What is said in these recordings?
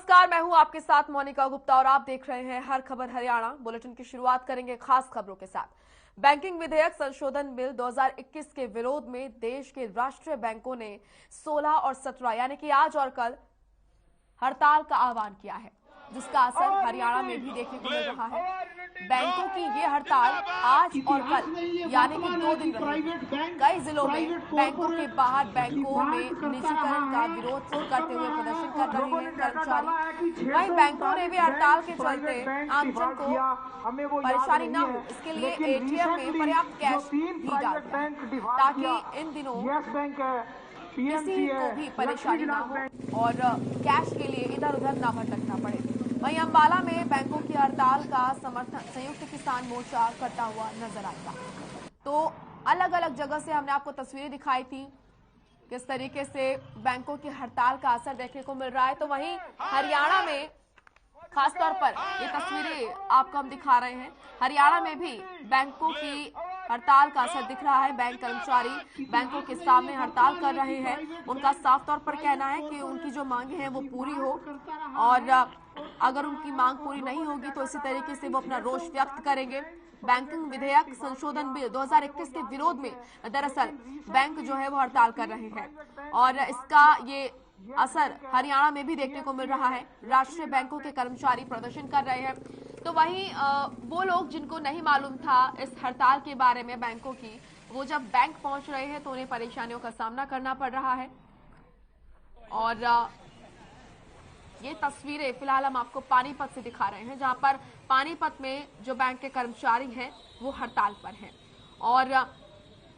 नमस्कार, मैं हूं आपके साथ मोनिका गुप्ता और आप देख रहे हैं हर खबर हरियाणा। बुलेटिन की शुरुआत करेंगे खास खबरों के साथ। बैंकिंग विधेयक संशोधन बिल 2021 के विरोध में देश के राष्ट्रीय बैंकों ने 16 और 17 यानी कि आज और कल हड़ताल का आह्वान किया है, जिसका असर हरियाणा में भी देखने को मिल रहा है। बैंकों की ये हड़ताल आज और कल यानी कि 2 दिन रहेगी। कई जिलों में बैंकों के बाहर बैंकों में निजीकरण का विरोध करते हुए प्रदर्शन कर रहे हैं कर्मचारी। वहीं बैंकों ने भी हड़ताल के चलते आमजन को परेशानी न हो इसके लिए एटीएम में पर्याप्त कैश भी डाल दिया ताकि इन दिनों किसी को भी परेशानी ना हो और कैश के लिए इधर उधर ना भटकना पड़े। वहीं अंबाला में बैंकों की हड़ताल का समर्थन संयुक्त किसान मोर्चा करता हुआ नजर आएगा। तो अलग अलग जगह से हमने आपको तस्वीरें दिखाई थी किस तरीके से बैंकों की हड़ताल का असर देखने को मिल रहा है। तो वहीं हरियाणा में खासतौर पर ये तस्वीरें आपको हम दिखा रहे हैं। हरियाणा में भी बैंकों की हड़ताल का असर दिख रहा है। बैंक कर्मचारी बैंकों के सामने हड़ताल कर रहे हैं। उनका साफ तौर पर कहना है कि उनकी जो मांगे हैं वो पूरी हो और अगर उनकी मांग पूरी नहीं होगी तो इसी तरीके से वो अपना रोष व्यक्त करेंगे। बैंकिंग विधेयक संशोधन बिल 2021 के विरोध में दरअसल बैंक जो है वो हड़ताल कर रहे हैं और इसका ये असर हरियाणा में भी देखने को मिल रहा है। राष्ट्रीय बैंकों के कर्मचारी प्रदर्शन कर रहे हैं। तो वहीं वो लोग जिनको नहीं मालूम था इस हड़ताल के बारे में बैंकों की, वो जब बैंक पहुंच रहे हैं तो उन्हें परेशानियों का सामना करना पड़ रहा है। और ये तस्वीरें फिलहाल हम आपको पानीपत से दिखा रहे हैं, जहां पर पानीपत में जो बैंक के कर्मचारी हैं वो हड़ताल पर हैं और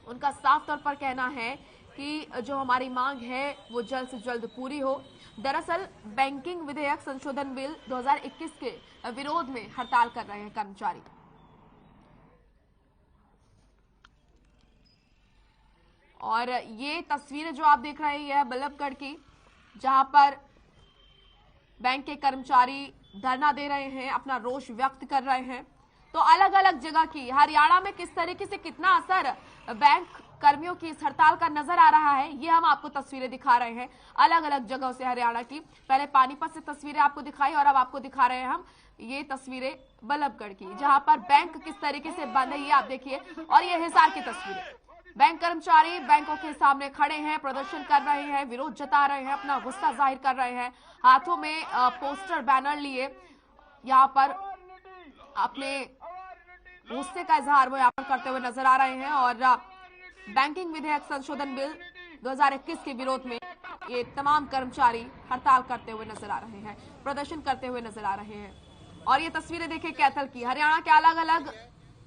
उनका साफ तौर पर कहना है कि जो हमारी मांग है वो जल्द से जल्द पूरी हो। दरअसल बैंकिंग विधेयक संशोधन बिल 2021 के विरोध में हड़ताल कर रहे हैं कर्मचारी। और ये तस्वीरें जो आप देख रहे हैं यह बल्लभगढ़ की, जहां पर बैंक के कर्मचारी धरना दे रहे हैं, अपना रोष व्यक्त कर रहे हैं। तो अलग अलग जगह की हरियाणा में किस तरीके से कितना असर बैंक कर्मियों की इस हड़ताल का नजर आ रहा है, ये हम आपको तस्वीरें दिखा रहे हैं अलग अलग जगहों से हरियाणा की। पहले पानीपत से तस्वीरें आपको दिखाई और अब आपको दिखा रहे हैं हम ये तस्वीरें बल्लभगढ़ की, जहां पर बैंक किस तरीके से बंद है ये आप देखिए। और ये हिसार की तस्वीरें, बैंक कर्मचारी बैंकों के सामने खड़े हैं, प्रदर्शन कर रहे हैं, विरोध जता रहे हैं, अपना गुस्सा जाहिर कर रहे हैं, हाथों में पोस्टर बैनर लिए यहाँ पर अपने गुस्से का इजहार वो यहाँ पर करते हुए नजर आ रहे हैं। और बैंकिंग विधेयक संशोधन बिल 2021 के विरोध में ये तमाम कर्मचारी हड़ताल करते हुए नजर आ रहे हैं, प्रदर्शन करते हुए नजर आ रहे हैं। और ये तस्वीरें देखिए कैथल की, हरियाणा के अलग अलग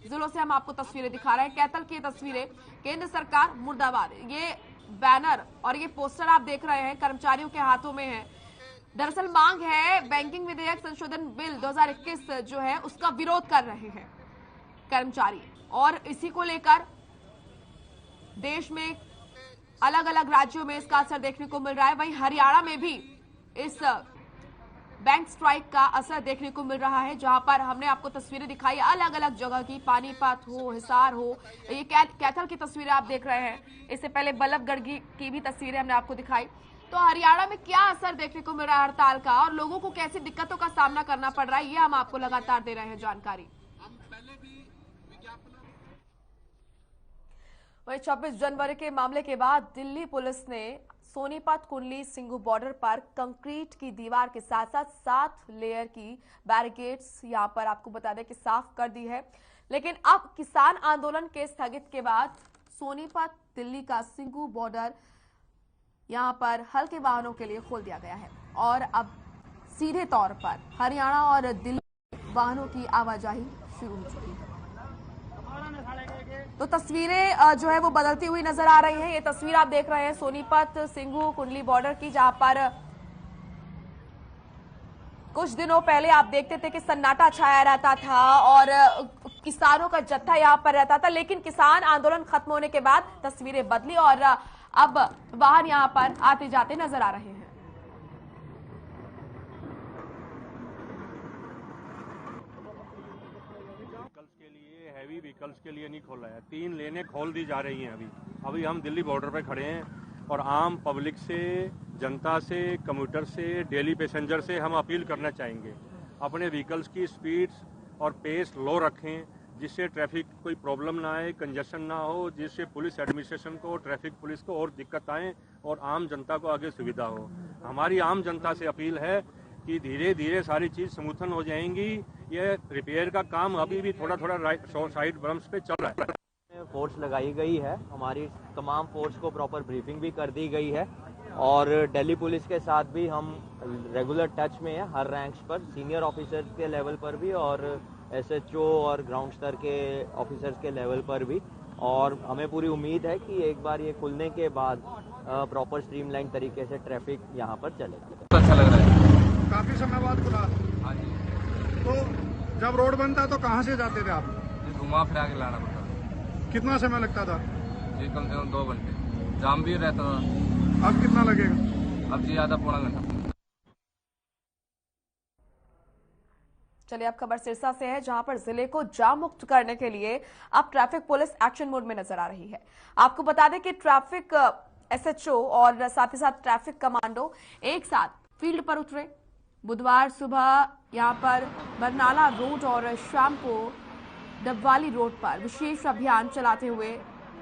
जिलों से हम आपको तस्वीरें दिखा रहे हैं। कैथल की तस्वीरें, केंद्र सरकार मुर्दाबाद, ये बैनर और ये पोस्टर आप देख रहे हैं कर्मचारियों के हाथों में है। दरअसल मांग है बैंकिंग विधेयक संशोधन बिल 2021 जो है उसका विरोध कर रहे हैं कर्मचारी और इसी को लेकर देश में अलग अलग राज्यों में इसका असर देखने को मिल रहा है। वहीं हरियाणा में भी इस बैंक स्ट्राइक का असर देखने को मिल रहा है, जहां पर हमने आपको तस्वीरें दिखाई अलग अलग जगह की, पानीपत हो, हिसार हो, ये कैथल की तस्वीरें आप देख रहे हैं। इससे पहले बल्लभगढ़ की भी तस्वीरें हमने आपको दिखाई। तो हरियाणा में क्या असर देखने को मिल रहा है हड़ताल का और लोगों को कैसी दिक्कतों का सामना करना पड़ रहा है, ये हम आपको लगातार दे रहे हैं जानकारी। वहीं 26 जनवरी के मामले के बाद दिल्ली पुलिस ने सोनीपत कुंडली सिंघू बॉर्डर पर कंक्रीट की दीवार के साथ साथ 7 लेयर की बैरिकेड्स यहां पर आपको बता दें कि साफ कर दी है। लेकिन अब किसान आंदोलन के स्थगित के बाद सोनीपत दिल्ली का सिंघू बॉर्डर यहां पर हल्के वाहनों के लिए खोल दिया गया है और अब सीधे तौर पर हरियाणा और दिल्ली वाहनों की आवाजाही शुरू हो चुकी है। तो तस्वीरें जो है वो बदलती हुई नजर आ रही हैं। ये तस्वीर आप देख रहे हैं सोनीपत सिंघू कुंडली बॉर्डर की, जहां पर कुछ दिनों पहले आप देखते थे कि सन्नाटा छाया रहता था और किसानों का जत्था यहां पर रहता था, लेकिन किसान आंदोलन खत्म होने के बाद तस्वीरें बदली और अब वाहन यहां पर आते जाते नजर आ रहे हैं। हैवी व्हीकल्स के लिए नहीं खोला है, 3 लेनें खोल दी जा रही हैं। अभी हम दिल्ली बॉर्डर पे खड़े हैं और आम पब्लिक से जनता से, कम्यूटर से, डेली पैसेंजर से हम अपील करना चाहेंगे, अपने व्हीकल्स की स्पीड और पेस लो रखें, जिससे ट्रैफिक कोई प्रॉब्लम ना आए, कंजेशन ना हो, जिससे पुलिस एडमिनिस्ट्रेशन को, ट्रैफिक पुलिस को और दिक्कत आए और आम जनता को आगे सुविधा हो। हमारी आम जनता से अपील है कि धीरे धीरे सारी चीज़ स्मूथन हो जाएंगी। ये रिपेयर का काम अभी भी थोड़ा थोड़ा साइड बम्प्स पे चल रहा है। फोर्स लगाई गई है, हमारी तमाम फोर्स को प्रॉपर ब्रीफिंग भी कर दी गई है और दिल्ली पुलिस के साथ भी हम रेगुलर टच में है, हर रैंक्स पर, सीनियर ऑफिसर्स के लेवल पर भी और एसएचओ और ग्राउंड स्तर के ऑफिसर्स के लेवल पर भी। और हमें पूरी उम्मीद है कि एक बार ये खुलने के बाद प्रॉपर स्ट्रीमलाइन तरीके से ट्रैफिक यहाँ पर चलेगा। अच्छा लग रहा है, काफी समय बाद खुला। हाँ जी। तो जब रोड बनता तो कहाँ से जाते थे आप? घुमा फिरा के लाना पड़ता। कितना समय लगता था? जी कम से कम 2 घंटे, जाम भी रहता था। अब कितना लगेगा? अब जी आधा पौना घंटा। चलिए अब खबर सिरसा से है, जहां पर जिले को जाम मुक्त करने के लिए अब ट्रैफिक पुलिस एक्शन मोड में नजर आ रही है। आपको बता दें कि ट्रैफिक एसएचओ और साथ ही साथ ट्रैफिक कमांडो एक साथ फील्ड पर उतरे। बुधवार सुबह यहां पर बरनाला रोड और शाम को डबवाली रोड पर विशेष अभियान चलाते हुए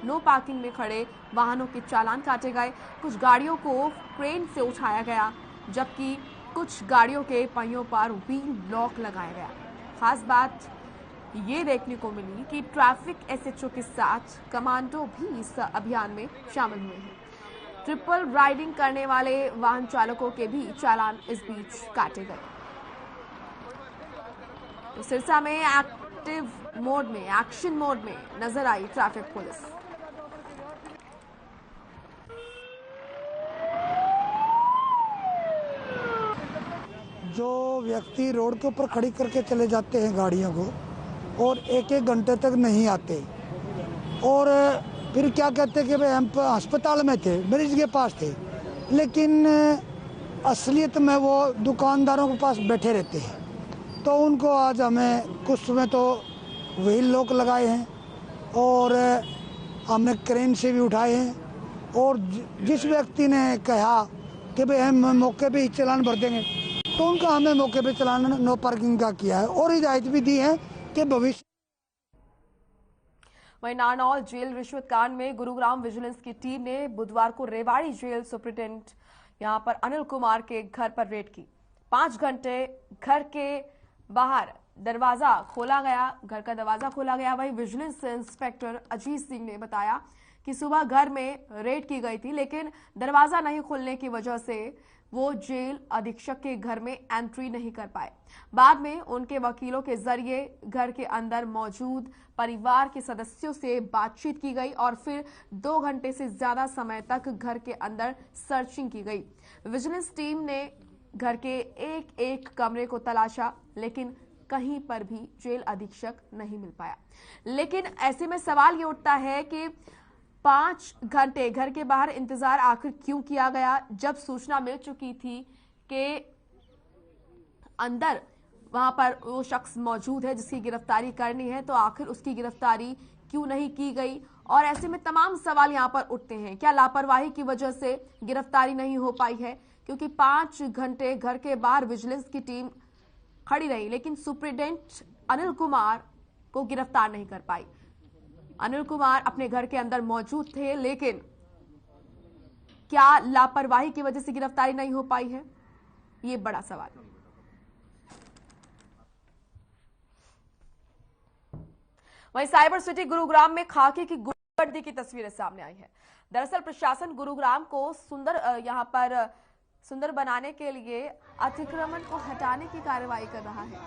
नो पार्किंग में खड़े वाहनों के चालान काटे गए। कुछ गाड़ियों को क्रेन से उठाया गया, जबकि कुछ गाड़ियों के पहियों पर व्हील ब्लॉक लगाया गया। खास बात ये देखने को मिली कि ट्रैफिक एसएचओ के साथ कमांडो भी इस अभियान में शामिल हुए हैं। ट्रिपल राइडिंग करने वाले वाहन चालकों के भी चालान इस बीच काटे गए। तो सिरसा में एक्टिव मोड में, एक्शन मोड में नजर आई ट्रैफिक पुलिस। जो व्यक्ति रोड के ऊपर खड़ी करके चले जाते हैं गाड़ियों को और एक एक घंटे तक नहीं आते, और फिर क्या कहते हैं कि भाई हम अस्पताल में थे, मरीज के पास थे, लेकिन असलियत में वो दुकानदारों के पास बैठे रहते हैं। तो उनको आज हमें कुछ समय तो व्हील लॉक लगाए हैं और हमने क्रेन से भी उठाए हैं, और जिस व्यक्ति ने कहा कि भाई हम मौके पे ही चालान भर देंगे तो उनका हमने मौके पे चालान नो पार्किंग का किया है और हिदायत भी दी है कि भविष्य। वहीं नारनौल जेल रिश्वत कांड में गुरुग्राम विजिलेंस की टीम ने बुधवार को रेवाड़ी जेल सुप्रिंटेंडेंट यहां पर अनिल कुमार के घर पर रेड की। 5 घंटे घर के बाहर दरवाजा खोला गया, घर का दरवाजा खोला गया। वहीं विजिलेंस इंस्पेक्टर अजीत सिंह ने बताया कि सुबह घर में रेड की गई थी, लेकिन दरवाजा नहीं खुलने की वजह से वो जेल अधीक्षक के घर में एंट्री नहीं कर पाए। बाद में उनके वकीलों के जरिए घर के अंदर मौजूद परिवार के सदस्यों से बातचीत की गई और फिर 2 घंटे से ज्यादा समय तक घर के अंदर सर्चिंग की गई। विजिलेंस टीम ने घर के एक एक कमरे को तलाशा, लेकिन कहीं पर भी जेल अधीक्षक नहीं मिल पाया। लेकिन ऐसे में सवाल ये उठता है कि 5 घंटे घर के बाहर इंतजार आखिर क्यों किया गया, जब सूचना मिल चुकी थी कि अंदर वहां पर वो शख्स मौजूद है जिसकी गिरफ्तारी करनी है, तो आखिर उसकी गिरफ्तारी क्यों नहीं की गई। और ऐसे में तमाम सवाल यहां पर उठते हैं, क्या लापरवाही की वजह से गिरफ्तारी नहीं हो पाई है? क्योंकि 5 घंटे घर के बाहर विजिलेंस की टीम खड़ी रही, लेकिन सुप्रिंटेंडेंट अनिल कुमार को गिरफ्तार नहीं कर पाई। अनिल कुमार अपने घर के अंदर मौजूद थे, लेकिन क्या लापरवाही की वजह से गिरफ्तारी नहीं हो पाई है? ये बड़ा सवाल है। वहीं साइबर सिटी गुरुग्राम में खाकी की गुंडागर्दी की तस्वीरें सामने आई है। दरअसल प्रशासन गुरुग्राम को सुंदर बनाने के लिए अतिक्रमण को हटाने की कार्रवाई कर रहा है,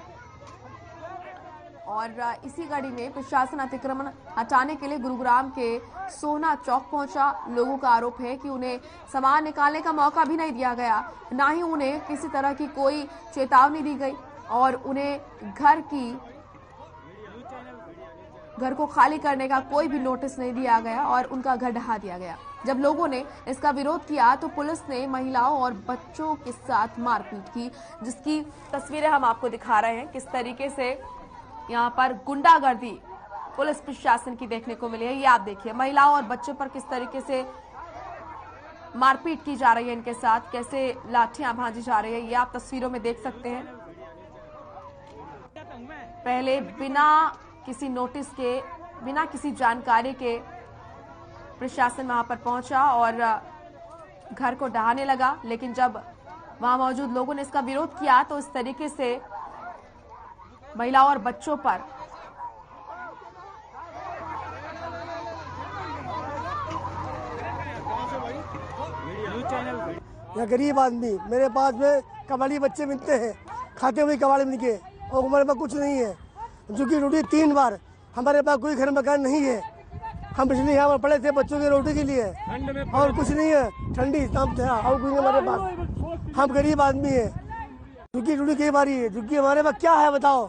और इसी कड़ी में प्रशासन अतिक्रमण हटाने के लिए गुरुग्राम के सोना चौक पहुंचा। लोगों का आरोप है कि उन्हें सामान निकालने का मौका भी नहीं दिया गया, ना ही उन्हें किसी तरह की कोई चेतावनी दी गई, और उन्हें घर को खाली करने का कोई भी नोटिस नहीं दिया गया और उनका घर ढहा दिया गया। जब लोगों ने इसका विरोध किया तो पुलिस ने महिलाओं और बच्चों के साथ मारपीट की, जिसकी तस्वीरें हम आपको दिखा रहे हैं। किस तरीके से यहाँ पर गुंडागर्दी पुलिस प्रशासन की देखने को मिली है, ये आप देखिए। महिलाओं और बच्चों पर किस तरीके से मारपीट की जा रही है इनके साथ, कैसे लाठियां भांजी जा रही है, ये आप तस्वीरों में देख सकते हैं। पहले बिना किसी नोटिस के, बिना किसी जानकारी के प्रशासन वहां पर पहुंचा और घर को ढहाने लगा, लेकिन जब वहां मौजूद लोगों ने इसका विरोध किया तो इस तरीके से महिलाओं और बच्चों पर या गरीब आदमी, मेरे पास में कबाड़ी बच्चे मिलते हैं, खाते हुए कबाड़ी मिल के, और हमारे पास कुछ नहीं है। झुग्गी रोटी 3 बार, हमारे पास कोई घर मकान नहीं है। हम पिछले यहाँ पर पड़े थे बच्चों की रोटी के लिए, और कुछ नहीं है। ठंडी शाम था और कुछ नहीं हमारे पास। हम गरीब आदमी है, झुग्गी रोटी कई बारी है। झुग्गी हमारे पास क्या है बताओ?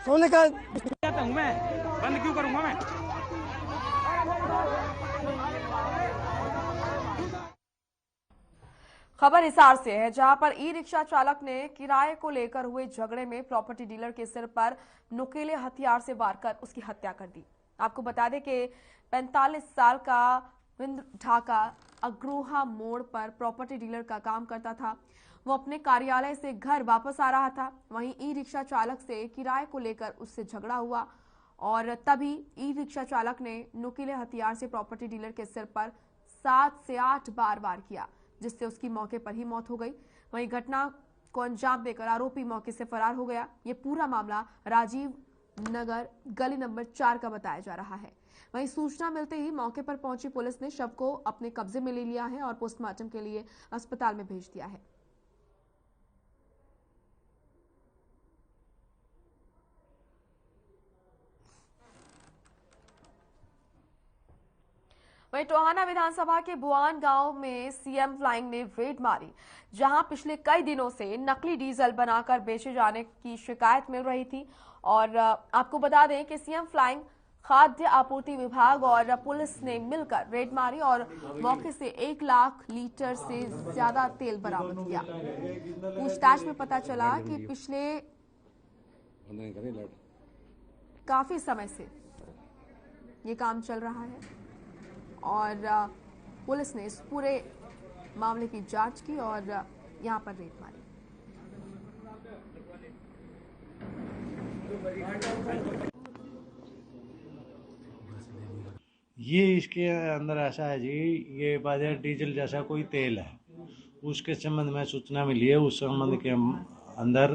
सोने का बंद क्यों करूंगा मैं? खबर हिसार से है, जहां पर ई रिक्शा चालक ने किराए को लेकर हुए झगड़े में प्रॉपर्टी डीलर के सिर पर नुकीले हथियार से वार कर उसकी हत्या कर दी। आपको बता दें कि 45 साल का विंद ढाका अग्रोहा मोड़ पर प्रॉपर्टी डीलर का काम करता था। वो अपने कार्यालय से घर वापस आ रहा था। वहीं ई रिक्शा चालक से किराए को लेकर उससे झगड़ा हुआ और तभी ई रिक्शा चालक ने नुकीले हथियार से प्रॉपर्टी डीलर के सिर पर 7 से 8 बार वार किया, जिससे उसकी मौके पर ही मौत हो गई। वहीं घटना को अंजाम देकर आरोपी मौके से फरार हो गया। ये पूरा मामला राजीव नगर गली नंबर 4 का बताया जा रहा है। वहीं सूचना मिलते ही मौके पर पहुंची पुलिस ने शव को अपने कब्जे में ले लिया है और पोस्टमार्टम के लिए अस्पताल में भेज दिया है। वहीं टोहाना विधानसभा के बुआन गांव में सीएम फ्लाइंग ने रेड मारी, जहां पिछले कई दिनों से नकली डीजल बनाकर बेचे जाने की शिकायत मिल रही थी। और आपको बता दें कि सीएम फ्लाइंग, खाद्य आपूर्ति विभाग और पुलिस ने मिलकर रेड मारी और मौके से 1 लाख लीटर से ज्यादा तेल बरामद किया। पूछताछ में पता चला कि पिछले काफी समय से ये काम चल रहा है और पुलिस ने इस पूरे मामले की जांच की और यहां पर रेड मारी। ये इसके अंदर ऐसा है जी, ये बाजार डीजल जैसा कोई तेल है, उसके संबंध में सूचना मिली है। उस संबंध के अंदर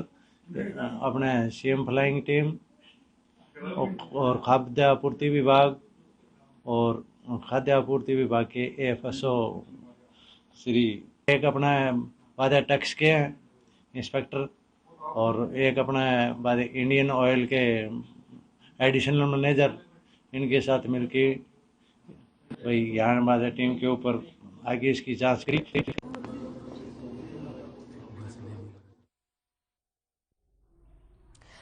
अपने सीएम फ्लाइंग टीम और खाद्य आपूर्ति विभाग और खाद्य आपूर्ति विभाग के एएफएसओ श्री एक अपना बाजार टैक्स के इंस्पेक्टर और एक अपना बाजार इंडियन ऑयल के एडिशनल मैनेजर, इनके साथ मिलके भाई यहाँ बाजार टीम के ऊपर आगे इसकी जांच करी।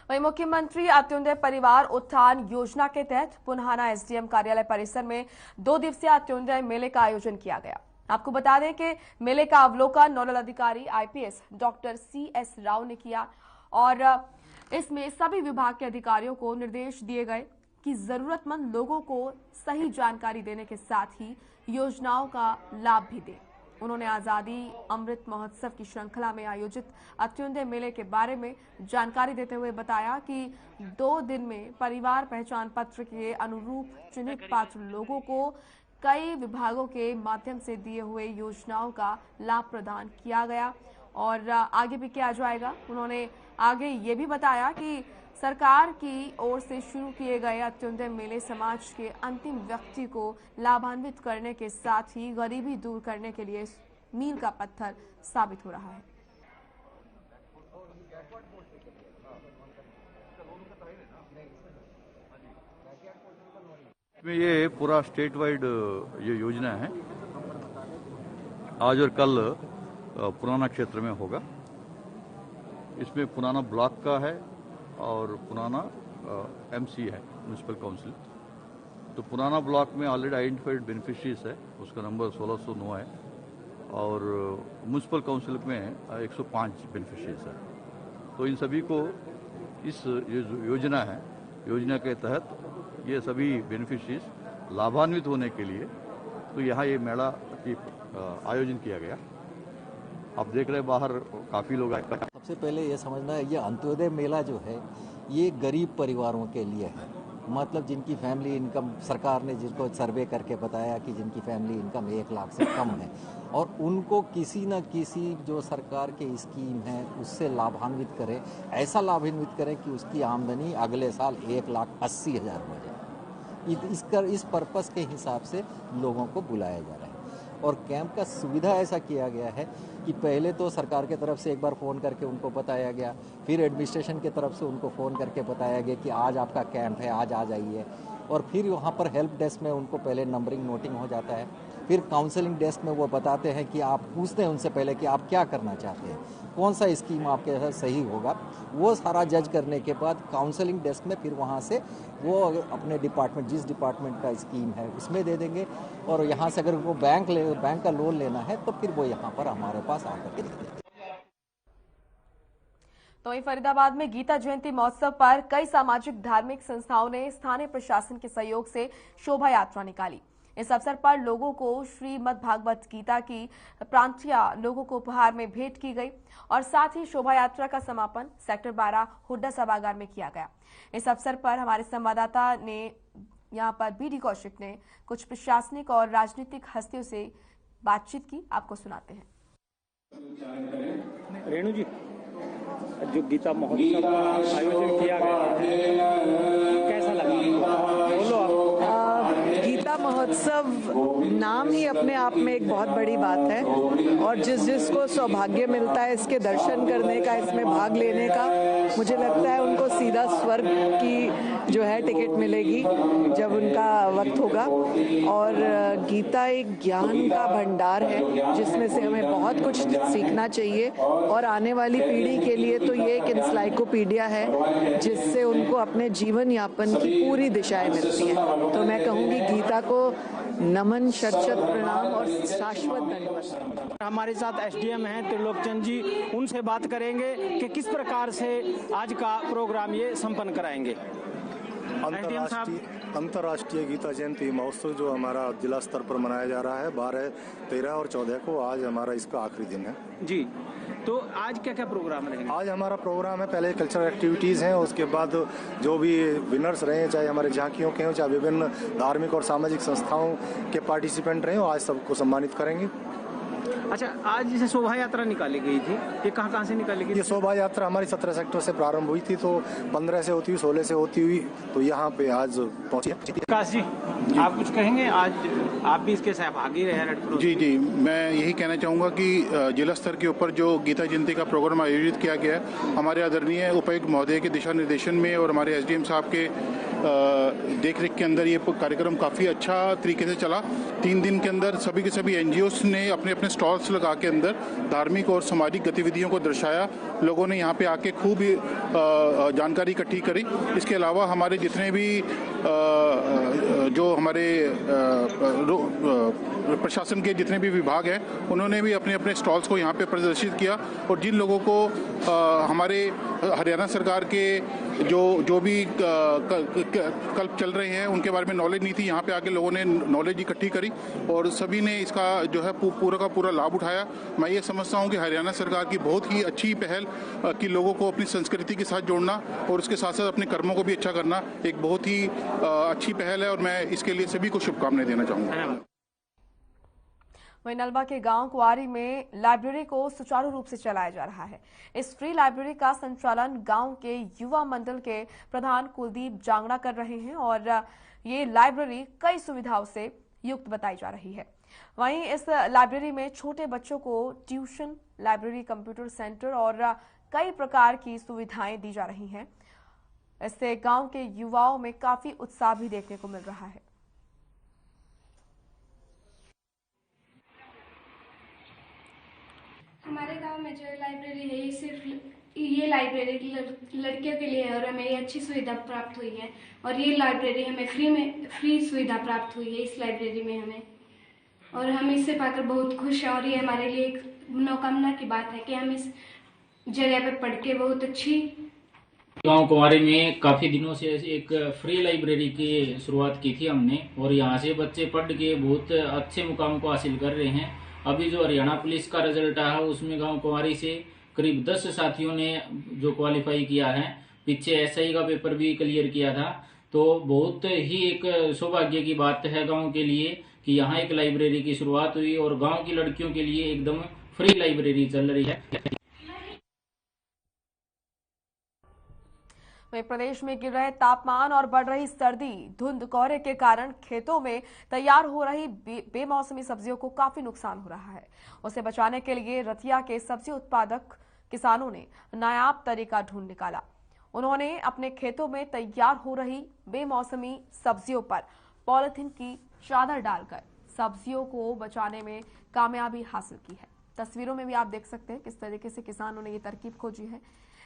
वहीं मुख्यमंत्री अंत्योदय परिवार उत्थान योजना के तहत पुन्हाना एसडीएम कार्यालय परिसर में 2 दिवसीय अंत्योदय मेले का आयोजन किया गया। आपको बता दें कि मेले का अवलोकन नोडल अधिकारी आईपीएस डॉक्टर सीएस राव ने किया और इसमें सभी विभाग के अधिकारियों को निर्देश दिए गए कि जरूरतमंद लोगों को सही जानकारी देने के साथ ही योजनाओं का लाभ भी दें। उन्होंने आजादी अमृत महोत्सव की श्रृंखला में आयोजित अंत्योदय मेले के बारे में जानकारी देते हुए बताया कि 2 दिन में परिवार पहचान पत्र के अनुरूप चिन्हित पात्र लोगों को कई विभागों के माध्यम से दिए हुए योजनाओं का लाभ प्रदान किया गया और आगे भी किया जाएगा। उन्होंने आगे ये भी बताया कि सरकार की ओर से शुरू किए गए अंत्योदय मेले समाज के अंतिम व्यक्ति को लाभान्वित करने के साथ ही गरीबी दूर करने के लिए मील का पत्थर साबित हो रहा है। में ये पूरा स्टेट वाइड ये योजना है, आज और कल पुराना क्षेत्र में होगा। इसमें पुराना ब्लॉक का है और पुराना एमसी है, म्यूनिसिपल काउंसिल। तो पुराना ब्लॉक में ऑलरेडी आइडेंटिफाइड बेनिफिशरीज है, उसका नंबर 1609 है और म्यूनिसिपल काउंसिल में 105 बेनिफिशरीज है। तो इन सभी को इस योजना है, योजना के तहत ये सभी बेनिफिशरीज लाभान्वित होने के लिए तो यहाँ ये मेला की आयोजन किया गया। आप देख रहे हैं बाहर काफ़ी लोग आए। सबसे पहले ये समझना है, ये अंत्योदय मेला जो है ये गरीब परिवारों के लिए है। मतलब जिनकी फैमिली इनकम, सरकार ने जिनको सर्वे करके बताया कि जिनकी फैमिली इनकम 1 लाख से कम है और उनको किसी न किसी जो सरकार के स्कीम है उससे लाभान्वित करें, ऐसा लाभान्वित करें कि उसकी आमदनी अगले साल 1,80,000 हो जाए। इस पर्पस के हिसाब से लोगों को बुलाया जा रहा है। और कैंप का सुविधा ऐसा किया गया है कि पहले तो सरकार के तरफ से एक बार फ़ोन करके उनको बताया गया, फिर एडमिनिस्ट्रेशन के तरफ से उनको फ़ोन करके बताया गया कि आज आपका कैंप है, आज आ जाइए। और फिर वहाँ पर हेल्प डेस्क में उनको पहले नंबरिंग नोटिंग हो जाता है, फिर काउंसलिंग डेस्क में वो बताते हैं कि आप पूछते हैं उनसे पहले कि आप क्या करना चाहते हैं, कौन सा स्कीम आपके साथ सही होगा। वो सारा जज करने के बाद काउंसलिंग डेस्क में फिर वहाँ से वो अपने डिपार्टमेंट, जिस डिपार्टमेंट का स्कीम है उसमें दे देंगे। और यहाँ से अगर वो बैंक का लोन लेना है तो फिर वो यहाँ पर हमारे पास आकर के दे देंगे। तो वहीं फरीदाबाद में गीता जयंती महोत्सव पर कई सामाजिक धार्मिक संस्थाओं ने स्थानीय प्रशासन के सहयोग से शोभा यात्रा निकाली। इस अवसर पर लोगों को श्रीमद् भागवत गीता की प्रांतियां लोगों को उपहार में भेंट की गई और साथ ही शोभा यात्रा का समापन सेक्टर 12 हुड्डा सभागार में किया गया। इस अवसर पर हमारे संवाददाता ने यहां पर बीडी कौशिक ने कुछ प्रशासनिक और राजनीतिक हस्तियों से बातचीत की, आपको सुनाते हैं। रेणु जी, जो गीता महोत्सव का आयोजन किया गया कैसा लगा? बोलो आप। गीता महोत्सव नाम ही अपने आप में एक बहुत बड़ी बात है और जिसको सौभाग्य मिलता है इसके दर्शन करने का, इसमें भाग लेने का, मुझे लगता है उनको सीधा स्वर्ग की जो है टिकट मिलेगी जब उनका वक्त होगा। और गीता एक ज्ञान का भंडार है जिसमें से हमें बहुत कुछ सीखना चाहिए और आने वाली पीढ़ी के लिए तो ये एक एनसाइक्लोपीडिया है जिससे उनको अपने जीवन यापन की पूरी दिशाएं मिलती हैं। तो मैं कहूँगी गीता को नमन, शत प्रणाम और शाश्वत दंडवत। हमारे साथ एसडीएम हैं त्रिलोकचंद जी, उनसे बात करेंगे कि किस प्रकार से आज का प्रोग्राम ये संपन्न कराएंगे। अंतर्राष्ट्रीय गीता जयंती महोत्सव जो हमारा जिला स्तर पर मनाया जा रहा है 12, 13 और 14 को, आज हमारा इसका आखिरी दिन है जी। तो आज क्या क्या प्रोग्राम रहेंगे? आज हमारा प्रोग्राम है, पहले कल्चरल एक्टिविटीज हैं, उसके बाद जो भी विनर्स रहे, चाहे हमारे झांकियों के हों, चाहे विभिन्न धार्मिक और सामाजिक संस्थाओं के पार्टिसिपेंट रहे, आज सबको सम्मानित करेंगे। अच्छा, आज जैसे शोभा यात्रा निकाली गई थी, ये कहाँ से निकाली गई? ये शोभा यात्रा हमारी 17 सेक्टर से प्रारंभ हुई थी, तो 15 से होती हुई, 16 से होती हुई तो यहाँ पे आज पहुंची। विकास जी, आप कुछ कहेंगे? आज आप भी इसके सहभागी रहे। जी, मैं यही कहना चाहूँगा कि जिला स्तर के ऊपर जो गीता जयंती का प्रोग्राम आयोजित किया गया है, हमारे आदरणीय उपायुक्त महोदय के दिशा निर्देशन में और हमारे एसडीएम साहब के देखरेख के अंदर ये कार्यक्रम काफ़ी अच्छा तरीके से चला। 3 दिन के अंदर सभी के सभी एनजीओस ने अपने अपने स्टॉल्स लगा के अंदर धार्मिक और सामाजिक गतिविधियों को दर्शाया। लोगों ने यहाँ पे आके खूब जानकारी इकट्ठी करी। इसके अलावा हमारे जितने भी जो हमारे प्रशासन के जितने भी विभाग हैं, उन्होंने भी अपने अपने स्टॉल्स को यहाँ पे प्रदर्शित किया। और जिन लोगों को हमारे हरियाणा सरकार के जो भी कल्प चल रहे हैं उनके बारे में नॉलेज नहीं थी, यहाँ पे आके लोगों ने नॉलेज इकट्ठी करी और सभी ने इसका जो है पूरा का पूरा लाभ उठाया। मैं ये समझता हूँ कि हरियाणा सरकार की बहुत ही अच्छी पहल कि लोगों को अपनी संस्कृति के साथ जोड़ना और उसके साथ साथ अपने कर्मों को भी अच्छा करना एक बहुत ही अच्छी पहल है और मैं इसके लिए सभी को शुभकामनाएं देना चाहूँगा। वहीं नलवा के गांव कुआरी में लाइब्रेरी को सुचारू रूप से चलाया जा रहा है। इस फ्री लाइब्रेरी का संचालन गांव के युवा मंडल के प्रधान कुलदीप जांगड़ा कर रहे हैं और ये लाइब्रेरी कई सुविधाओं से युक्त बताई जा रही है। वहीं इस लाइब्रेरी में छोटे बच्चों को ट्यूशन, लाइब्रेरी कंप्यूटर सेंटर और कई प्रकार की सुविधाएं दी जा रही हैं। इससे गांव के युवाओं में काफी उत्साह भी देखने को मिल रहा है। हमारे गांव में जो लाइब्रेरी है, ये सिर्फ ये लाइब्रेरी लड़कियों के लिए है और हमें ये अच्छी सुविधा प्राप्त हुई है। और ये लाइब्रेरी हमें फ्री सुविधा प्राप्त हुई है इस लाइब्रेरी में हमें, और हम इससे पाकर बहुत खुश हैं। और ये हमारे लिए एक मनोकामना की बात है कि हम इस जगह पर पढ़ के बहुत अच्छी गांव कुंवारी में काफी दिनों से एक फ्री लाइब्रेरी की शुरुआत की थी हमने, और यहाँ से बच्चे पढ़ के बहुत अच्छे मुकाम को हासिल कर रहे हैं। अभी जो हरियाणा पुलिस का रिजल्ट आया है उसमें गांव कुंवारी से करीब 10 साथियों ने जो क्वालिफाई किया है, पीछे एसआई का पेपर भी क्लियर किया था। तो बहुत ही एक सौभाग्य की बात है गांव के लिए कि यहाँ एक लाइब्रेरी की शुरुआत हुई और गांव की लड़कियों के लिए एकदम फ्री लाइब्रेरी चल रही है। वहीं प्रदेश में गिर रहे तापमान और बढ़ रही सर्दी, धुंध, कोहरे के कारण खेतों में तैयार हो रही बेमौसमी सब्जियों को काफी नुकसान हो रहा है। उसे बचाने के लिए रतिया के सब्जी उत्पादक किसानों ने नायाब तरीका ढूंढ निकाला। उन्होंने अपने खेतों में तैयार हो रही बेमौसमी सब्जियों पर पॉलिथीन की चादर डालकर सब्जियों को बचाने में कामयाबी हासिल की है। तस्वीरों में भी आप देख सकते हैं किस तरीके से किसानों ने ये तरकीब खोजी है।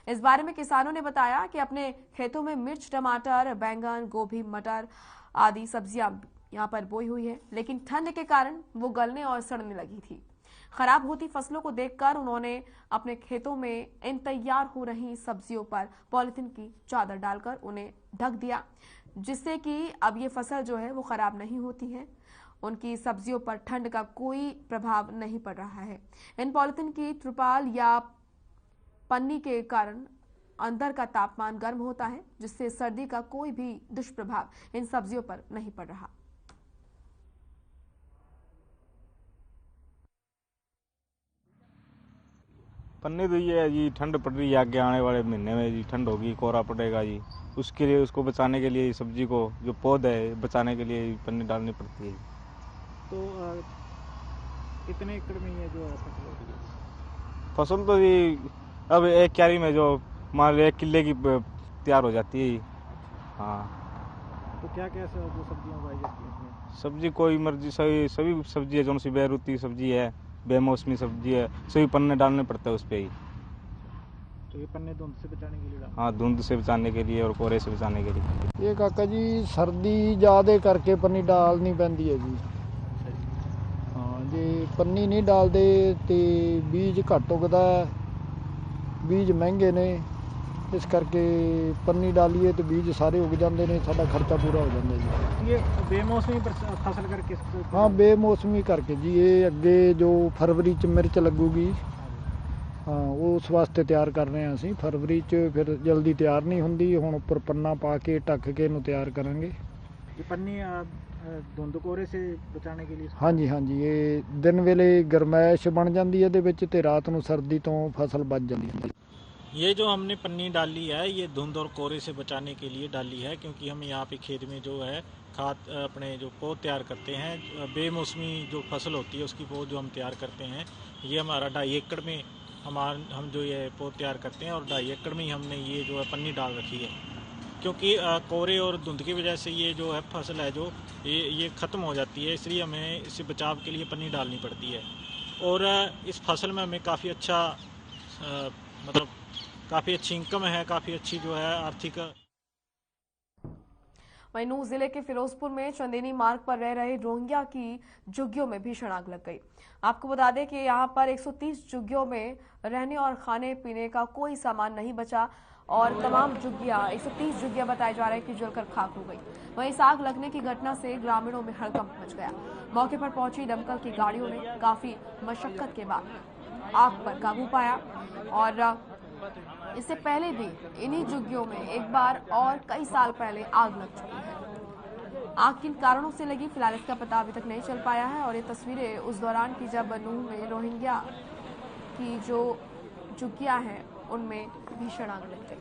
इस बारे में किसानों ने बताया कि अपने खेतों में मिर्च, टमाटर, बैंगन, गोभी, मटर आदि सब्जियां यहां पर बोई हुई है, लेकिन ठंड के कारण वो गलने और सड़ने लगी थी। खराब होती फसलों को देखकर उन्होंने अपने खेतों में इन तैयार हो रही सब्जियों पर पॉलिथीन की चादर डालकर उन्हें ढक दिया, जिससे कि अब ये फसल जो है वो खराब नहीं होती है। उनकी सब्जियों पर ठंड का कोई प्रभाव नहीं पड़ रहा है। इन पॉलिथीन की त्रिपाल या पन्नी के कारण अंदर का तापमान गर्म होता है, जिससे सर्दी का कोई भी दुष्प्रभाव इन सब्जियों पर नहीं पड़ रहा। पन्नी तो ये है जी, ठंड पड़ रही है, आगे आने वाले महीने में जी ठंड होगी, कोहरा पड़ेगा जी, उसके लिए उसको बचाने के लिए सब्जी को जो पौधा है बचाने के लिए पन्नी डालनी पड़ती है। तो कितने एकड़ में ये जो है फसल होती है? फसल तो जी अब एक क्यारी में जो मान लो 1 किले की तैयार हो जाती है। हाँ, तो क्या क्या जो सब्जियां उगाई जाती हैं? सब्जी कोई मर्जी, सभी सब्जी है, जो सी बेरुती सब्जी है, बेमौसमी सब्जी है, सभी पन्ने डालने पड़ते हैं उस पर ही। तो ये पन्ने धुंध से बचाने के लिए? हाँ, धुंध से बचाने के लिए और कोहरे से बचाने के लिए। ये काका जी सर्दी ज़्यादा करके पन्नी डालनी पैंदी है जी। हाँ, जे पन्नी नहीं डालते तो बीज घट उगदा, बीज महंगे ने, इस करके पन्नी डालीए तो बीज सारे उग जाते हैं, साਡਾ खर्चा पूरा हो जाता जी। ये बेमौसमी फसल करके? हाँ, बेमौसमी करके जी। ये अगे जो फरवरी च मिर्च लगूगी, हाँ उस वास्ते तैयार कर रहे हैं ਅਸੀਂ। फरवरी च फिर जल्दी तैयार नहीं होंगी, हुण उपर पन्ना पा के ढक के इनू तैयार करांगे। ये पन्नी धुंध कोहरे से बचाने के लिए? हाँ जी, हाँ जी। ये दिन वेले गरमैश बन जाती है दे ते रात नूं सर्दी तो फसल बच जाती है। ये जो हमने पन्नी डाली है ये धुंध और कोहरे से बचाने के लिए डाली है, क्योंकि हम यहाँ पे खेत में जो है खाद अपने जो पौध तैयार करते हैं, बेमौसमी जो फसल होती है उसकी पौध जो हम तैयार करते हैं, ये हमारा 2.5 एकड़ में हम जो ये पौध तैयार करते हैं, और 2.5 एकड़ में ही हमने ये जो है पन्नी डाल रखी है, क्योंकि कोहरे और धुंध की वजह से ये जो है फसल है जो ये ख़त्म हो जाती है, इसलिए हमें इससे बचाव के लिए पन्नी डालनी पड़ती है। और इस फसल में हमें काफ़ी अच्छा मतलब काफ़ी अच्छी इनकम है, काफ़ी अच्छी जो है आर्थिक। वहीं नूंह जिले के फिरोजपुर में चंदेनी मार्ग पर रह रहे रोहिंग्या की झुग्गियों में भीषण आग लग गई। आपको बता दें कि यहां पर 130 झुग्गियों में रहने और खाने पीने का कोई सामान नहीं बचा और तमाम झुग्गियां 130 झुग्गियां बताए जा रहे हैं कि जलकर खाक हो गई। वहीं इस आग लगने की घटना से ग्रामीणों में हड़कंप मच गया। मौके पर पहुंची दमकल की गाड़ियों ने काफी मशक्कत के बाद आग पर काबू पाया, और इससे पहले भी इन्हीं झुग्गियों में एक बार और कई साल पहले आग लग चुकी है। आग किन कारणों से लगी फिलहाल इसका पता अभी तक नहीं चल पाया है, और ये तस्वीरें उस दौरान की जब नूंह में रोहिंग्या की जो झुग्गियां हैं उनमें भीषण आग लग गई।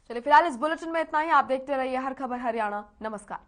चलिए फिलहाल इस बुलेटिन में इतना ही। आप देखते रहिए हर खबर हरियाणा। नमस्कार।